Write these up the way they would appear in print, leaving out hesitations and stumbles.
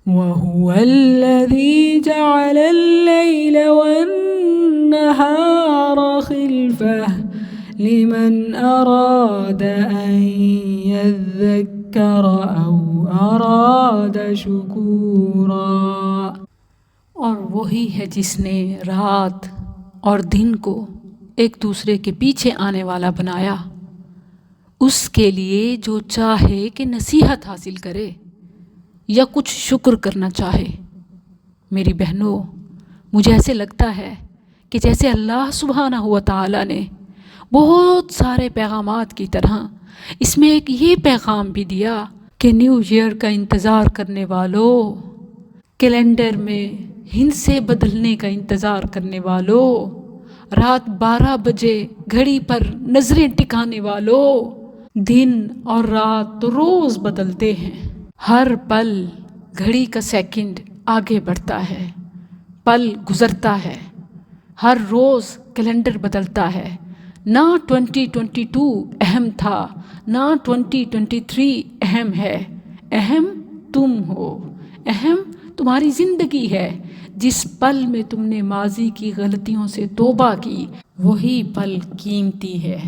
وَهُوَ الَّذِي جَعَلَ اللَّيْلَ وَالنَّهَارَ خِلْفَةً لِمَنْ أَرَادَ أَنْ يَذَّكَّرَ أَوْ أَرَادَ شُكُورًا۔ اور وہی ہے جس نے رات اور دن کو ایک دوسرے کے پیچھے آنے والا بنایا، اس کے لیے جو چاہے کہ نصیحت حاصل کرے یا کچھ شکر کرنا چاہے۔ میری بہنوں، مجھے ایسے لگتا ہے کہ جیسے اللہ سبحانہ و تعالیٰ نے بہت سارے پیغامات کی طرح اس میں ایک یہ پیغام بھی دیا کہ نیو ایئر کا انتظار کرنے والوں، کیلنڈر میں ہندسے بدلنے کا انتظار کرنے والوں، رات 12 بجے گھڑی پر نظریں ٹکانے والوں، دن اور رات تو روز بدلتے ہیں، ہر پل گھڑی کا سیکنڈ آگے بڑھتا ہے، پل گزرتا ہے، ہر روز کیلنڈر بدلتا ہے۔ نہ 2022 اہم تھا، نہ 2023 اہم ہے، اہم تم ہو، اہم تمہاری زندگی ہے۔ جس پل میں تم نے ماضی کی غلطیوں سے توبہ کی، وہی پل قیمتی ہے،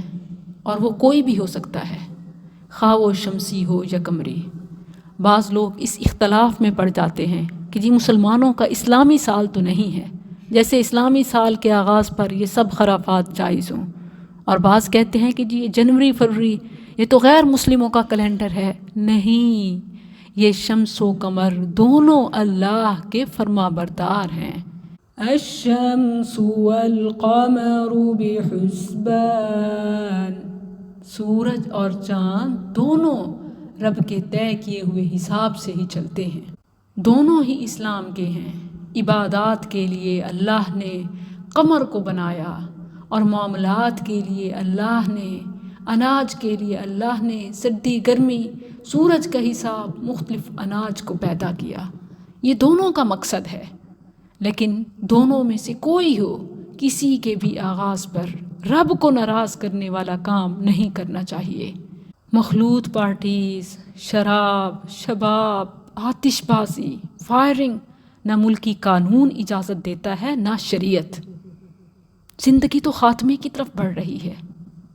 اور وہ کوئی بھی ہو سکتا ہے، خواہ وہ شمسی ہو یا قمری۔ بعض لوگ اس اختلاف میں پڑ جاتے ہیں کہ جی مسلمانوں کا اسلامی سال تو نہیں ہے، جیسے اسلامی سال کے آغاز پر یہ سب خرافات جائز ہوں، اور بعض کہتے ہیں کہ جی یہ جنوری فروری یہ تو غیر مسلموں کا کیلنڈر ہے۔ نہیں، یہ شمس و قمر دونوں اللہ کے فرما بردار ہیں۔ الشمس والقمر بحسبان، سورج اور چاند دونوں رب کے طے کیے ہوئے حساب سے ہی چلتے ہیں، دونوں ہی اسلام کے ہیں۔ عبادات کے لیے اللہ نے قمر کو بنایا، اور معاملات کے لیے اللہ نے، اناج کے لیے اللہ نے سردی گرمی سورج کا حساب مختلف اناج کو پیدا کیا۔ یہ دونوں کا مقصد ہے، لیکن دونوں میں سے کوئی ہو، کسی کے بھی آغاز پر رب کو ناراض کرنے والا کام نہیں کرنا چاہیے۔ مخلوط پارٹیز، شراب، شباب، آتش بازی، فائرنگ، نہ ملکی قانون اجازت دیتا ہے نہ شریعت۔ زندگی تو خاتمے کی طرف بڑھ رہی ہے،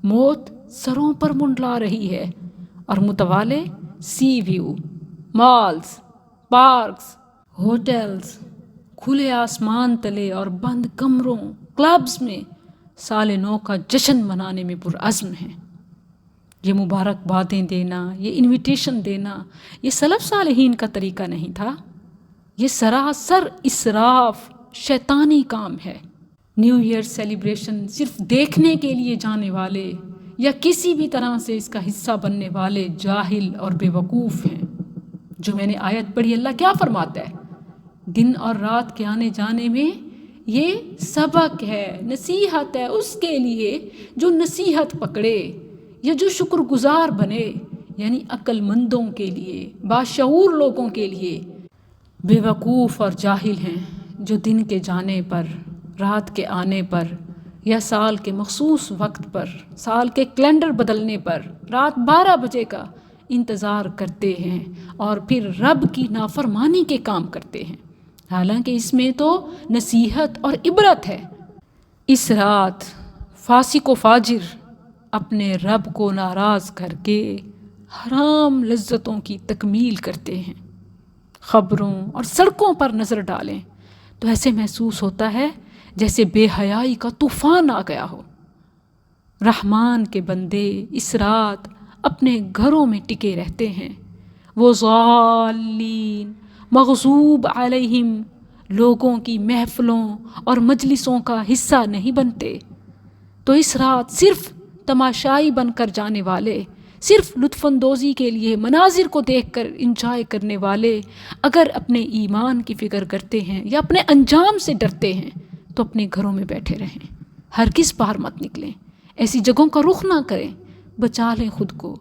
موت سروں پر منڈلا رہی ہے، اور متوالے سی ویو، مالز، پارکس، ہوٹلز، کھلے آسمان تلے اور بند کمروں، کلبز میں سال نو کا جشن منانے میں پرعزم ہیں۔ یہ مبارکبادیں دینا، یہ انویٹیشن دینا، یہ سلف صالحین کا طریقہ نہیں تھا، یہ سراسر اسراف، شیطانی کام ہے۔ نیو ایئر سیلیبریشن صرف دیکھنے کے لیے جانے والے یا کسی بھی طرح سے اس کا حصہ بننے والے جاہل اور بے وقوف ہیں۔ جو میں نے آیت پڑھی، اللہ کیا فرماتا ہے؟ دن اور رات کے آنے جانے میں یہ سبق ہے، نصیحت ہے اس کے لیے جو نصیحت پکڑے یا جو شکر گزار بنے، یعنی عقل مندوں کے لیے، باشعور لوگوں کے لیے۔ بے وقوف اور جاہل ہیں جو دن کے جانے پر، رات کے آنے پر، یا سال کے مخصوص وقت پر، سال کے کیلنڈر بدلنے پر رات 12 بجے کا انتظار کرتے ہیں اور پھر رب کی نافرمانی کے کام کرتے ہیں، حالانکہ اس میں تو نصیحت اور عبرت ہے۔ اس رات فاسق و فاجر اپنے رب کو ناراض کر کے حرام لذتوں کی تکمیل کرتے ہیں۔ خبروں اور سڑکوں پر نظر ڈالیں تو ایسے محسوس ہوتا ہے جیسے بے حیائی کا طوفان آ گیا ہو۔ رحمان کے بندے اس رات اپنے گھروں میں ٹکے رہتے ہیں، وہ ضالین مغضوب علیہم لوگوں کی محفلوں اور مجلسوں کا حصہ نہیں بنتے۔ تو اس رات صرف تماشائی بن کر جانے والے، صرف لطف اندوزی کے لیے مناظر کو دیکھ کر انجوائے کرنے والے اگر اپنے ایمان کی فکر کرتے ہیں یا اپنے انجام سے ڈرتے ہیں تو اپنے گھروں میں بیٹھے رہیں، ہرگز باہر مت نکلیں، ایسی جگہوں کا رخ نہ کریں، بچا لیں خود کو۔